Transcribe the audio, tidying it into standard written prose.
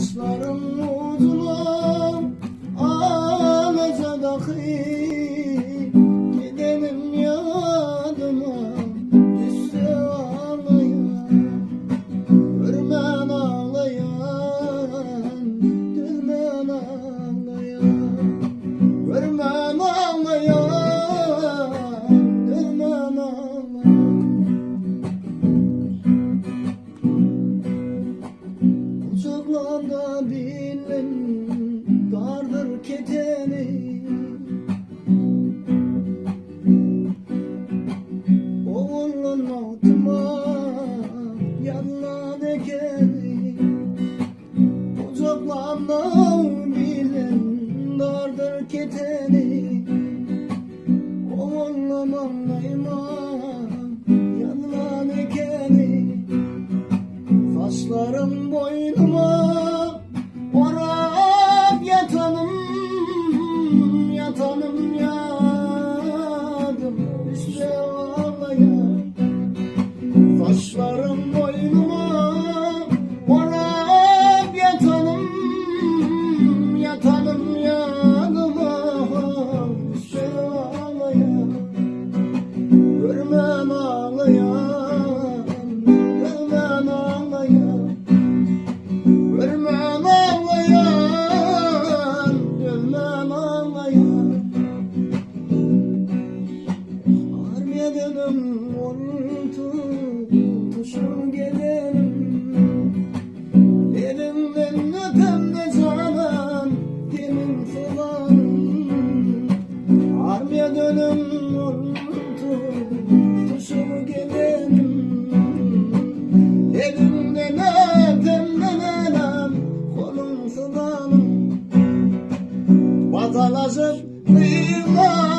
Saçlarım uzun ağlayacak gidelim yadıma düşse ağlayan görmen ağlayan gülmen ağlayan görmen ağlayan gülmen ağlayan Kucaklarda bilin dardır keteni Oğulun altıma yanına dekeni Kucaklarda bilin dardır keteni Oğulun anlayma yanına dekeni Saçlarım boynuma orap yatanım yatanım yadım üstüne ağlayan Saçlarım boynuma orap yatanım yatanım yadım üstüne ağlayan görmem ağlayan görmem ağlayan Görmem ağlayan, gülmem ağlayan Harbiyedenim oltu, tuşum gelenim Elimden öpem de canan, demin sulanım Harbiyedenim oltu, tuşum gelenim Elimden öpem de Vatandaşım kıyma